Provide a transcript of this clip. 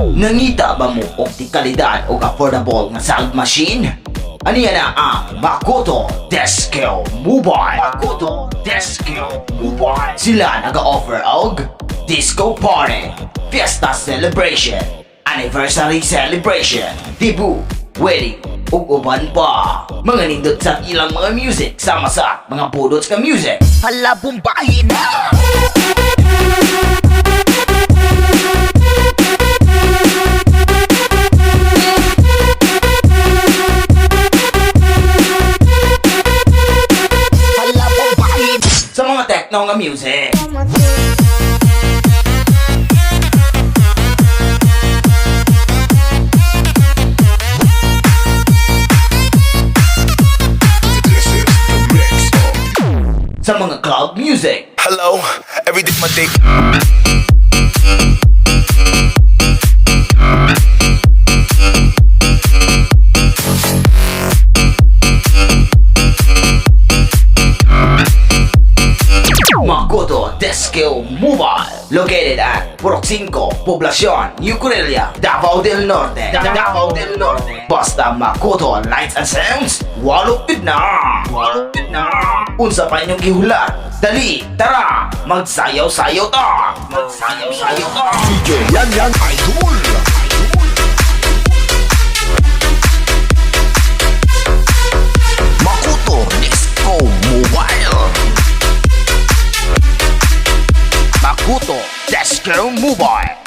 Nangita ba mo og di kalidad og affordable nga sound machine? Aniya na ang Macoto Desktop Mobile. Macoto Desktop Mobile. Sila nag-offer og disco party, fiesta celebration, anniversary celebration, debut, wedding, ug uban pa. Mga nindot sa ilang mga music sama sa mga budots ka music. Hala, bumbahin na! Hala, bumbahin! Sa mga techno nga music. Sa mga club music. Hello, every day's my day. Macoto Desktop Mobile, located at Purok 5, Poblacion, Ucrania, Davao del Norte. Davao del Norte. Basta Macoto Lights and Sounds, walupid na! Walupid na! Unsa pa inyong gihulat? Dali, tara! Magsayaw-sayaw ta! Magsayaw-sayaw ta! Yan, idol! Macoto Desktop Mobile. Macoto Desktop Mobile.